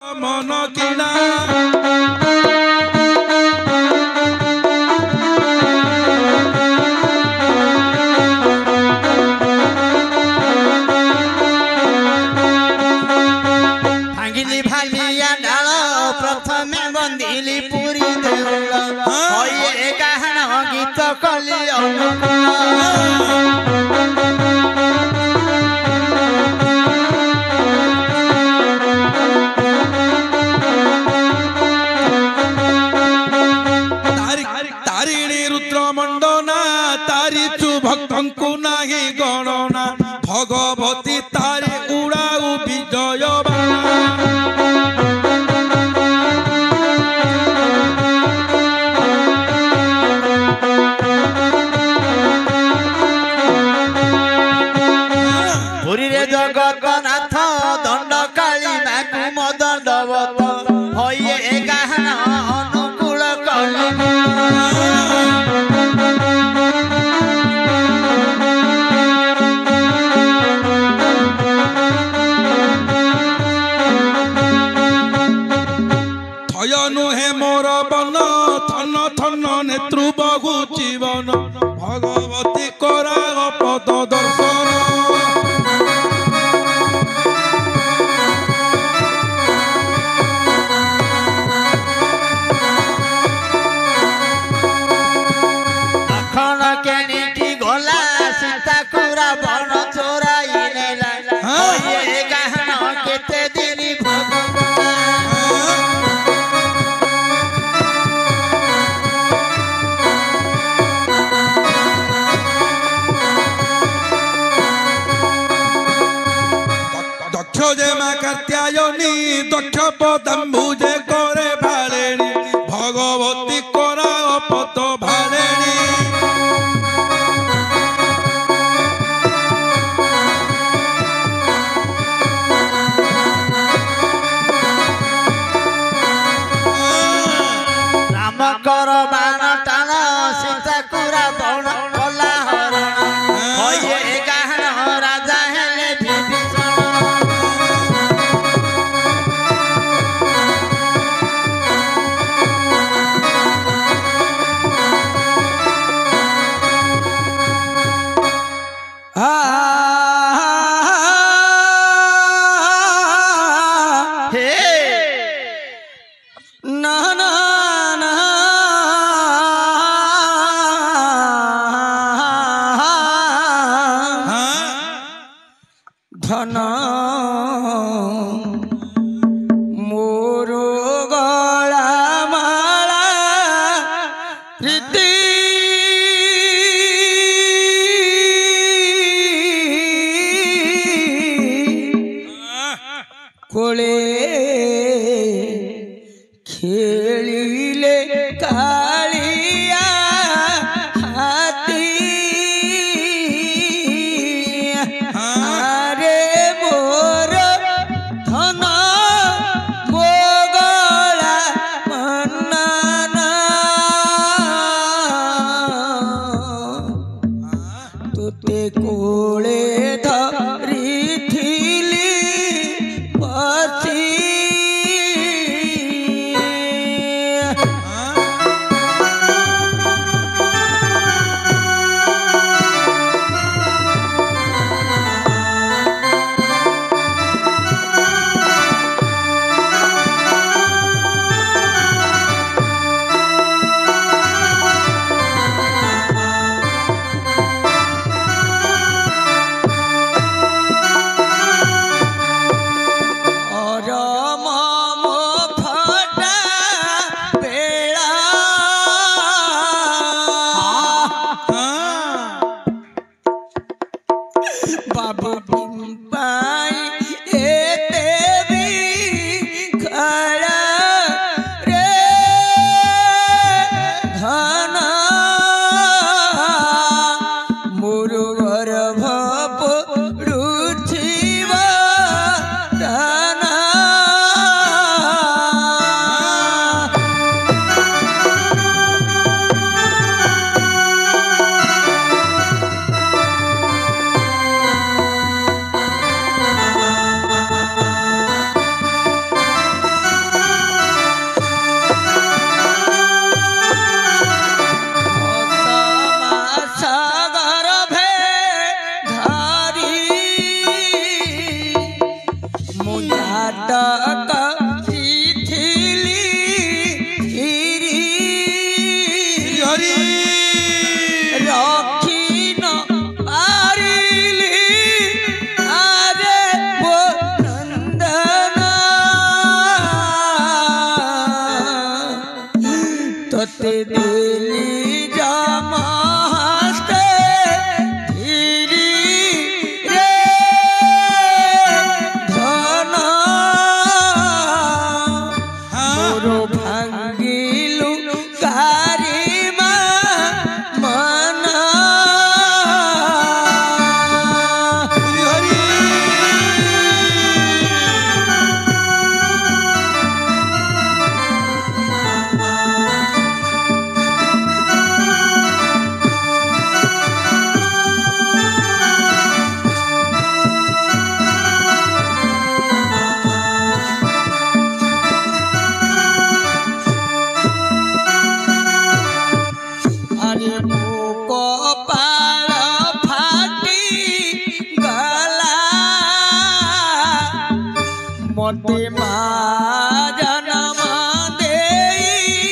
मन किना भांगिली भालिया डाल प्रथमे बंदिली पूरी देउल होए गाहन गीत कली भक्तंकु नाही गणना भगवती तारे उड़ाऊ विजय पुरी रे जगन्नाथ दंड काली नाकु मदंडवत होए गाहन अनुकूल कली नुहे मोर बन थन थन नेत्रु बहु जीवन भगवती करा पद दर्शन अखन केनिकी गला सीता कुरा बन चोराई नेला होए गाहन केते दिनी कात्यायनी दक्ष पदम्बुजे करे भालेनी भगवती करा पद भालेनी राम कर बाण टाण सीता कुरा बण कला हरण होए गाहन राजा हेले विभीषण धन मोर गला माला प्रीति कोले खेलिले कालिया हाथी कोले धरी थीली पसी दिली जमस्ते धीरी रे धन मोर भांगिलु कारिमा मन मोते माँ जन्म देइला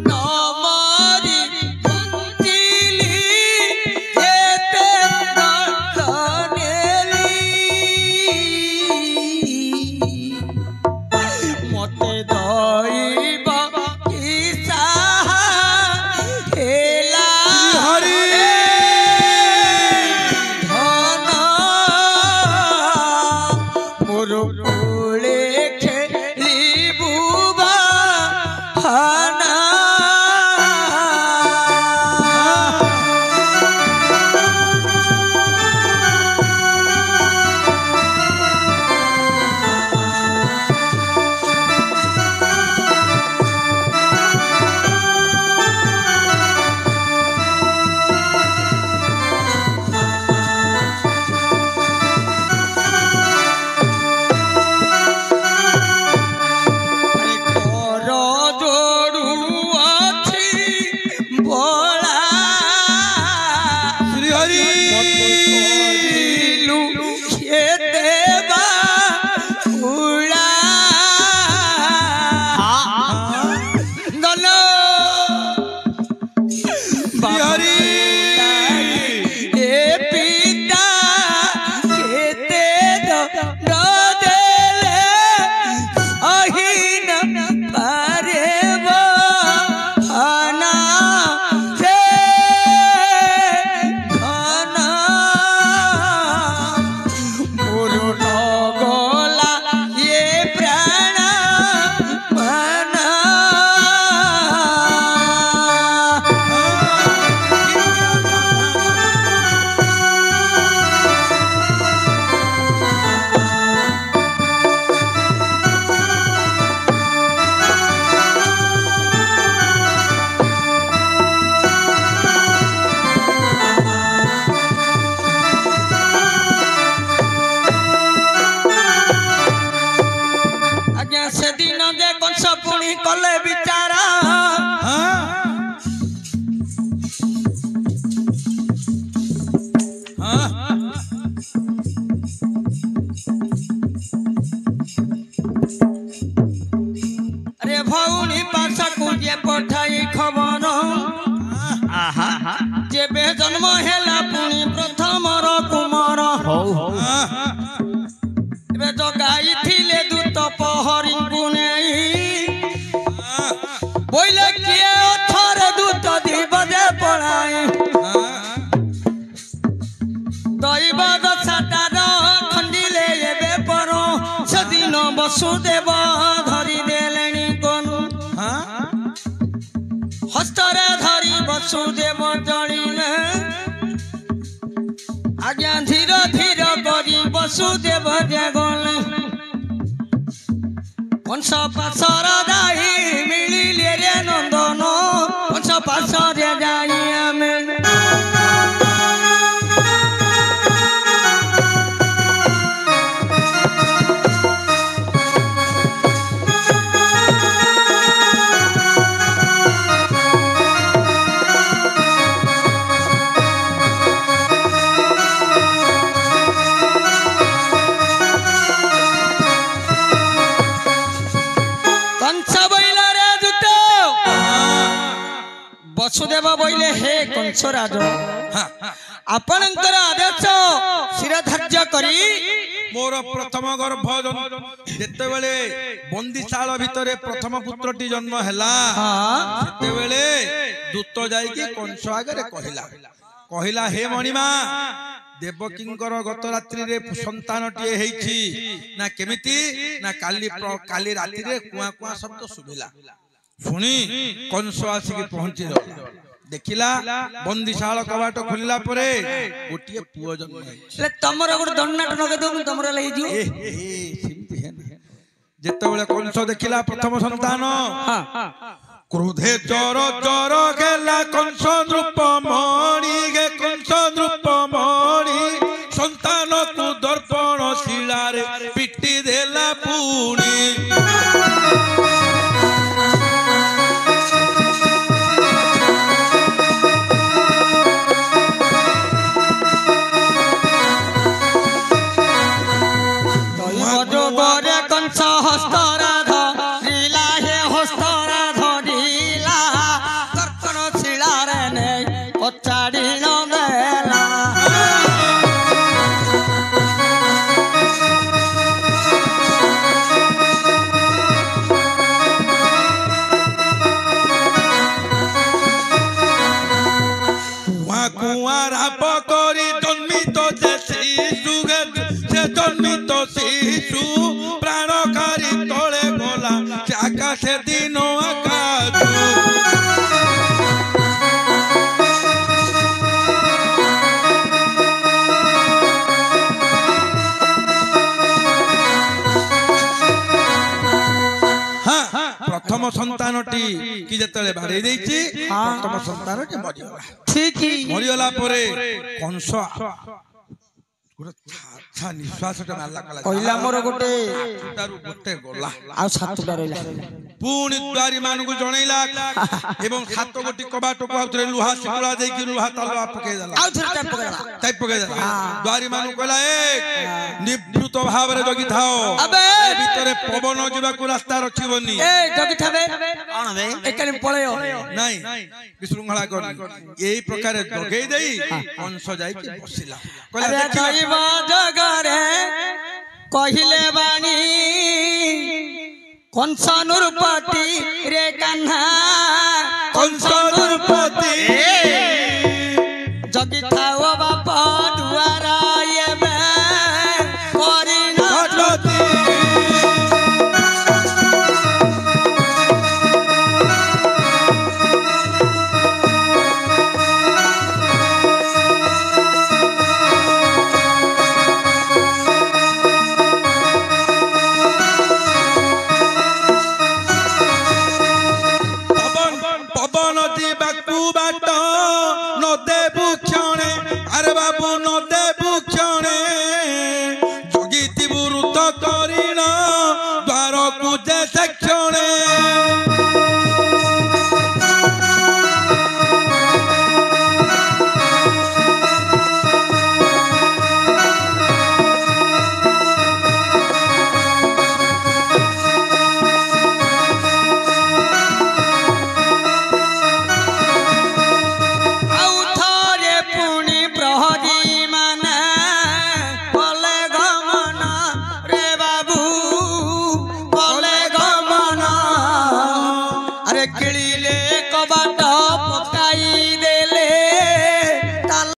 नमरी बंचिली एते नटनेली मोते दइब किसा हेला हरि कोले खेली बुबा हना पुणी कले बिचारा अरे भौनी पासा को जे पठाई खबर जेबे जन्म हेला पुणी प्रथम कुमार एबे जगाई थिले दूत पहरी गुने बोले किए अथर दूत दी बजे पड़ाई दैव गछाटार खंडिले एबे परो सदिन वसुदेव धरी देलेनी कोनु हस्तरे धरी वसुदेव जड़िले आज्ञा धीर धीर करी वसुदेव जगले कंस पाशर दाई मिलिले रे नंदन कंस पाशर जाई आमे वसुदेव बोले हे कंस राज आपणकर आदेश शिर धार्य करी मोर प्रथम गर्भ जेतेबेले बंदीशाल भितरे प्रथम पुत्रटी जन्म हैला सेतेबेले दूत जाईकी कंस आगे कहला हे मणिमा देवकींकर गत रात्रि रे संतानटी हेछि ना केमिति ना काली रात्रि रे कुआ कुआ शब्द सुभिला सुनी कंस आसिक पहुंची देखिला बंदीशाल कबाट खोलिला परे गोटिए पुओ जन्म ले तमरो गुड दन्नाट नगे दउ तमरो लई दियो सिमति है जेतेबेले कंस देखिला प्रथम संतान क्रोधे चोर चोर गेला कंस रूप मणि गे कंस रूप मणि संतान को दर्पण शिला रे पिटी देला पुणी कंस हस्तराध लीला हे हस्तराध लीला दर्पण शिला रे ने पचाड़ी नगेला कुआ कुआ राप करी जन्मित जे शिशु से जन्मित शिशु प्राणकारी तले गला आकाशे दिन आकाश प्रथम संतानटी कि जतले बारे देछि प्रथम संतानटी मरिगला ठीक मरिगला परे कंस अच्छा निश्वास कहला मोर गोटे गोटे गला आ सातटा रहला पुणी द्वारी मानकु जणैला एवं सात गोटी कबाट को आउथरे लुहा सिकुला देकी लुहा तलवा पके देला आ थरे टाइप पके देला द्वारी मानु कहला ए निवृत भाव रे जगी थाओ अबे भीतरे पवन जीवा को रास्ता रखिबनी ए जगी थाबे कोन बे एकने पळेयो नहीं विशृंखला कर एही प्रकार जगै देई अंश जाई के बसिला कहला देखिबा जगरे कहिले बानी कंस नृपति रे कान्हा कंस नृपति जगी थाओ बाप दुआरा येबे करी नती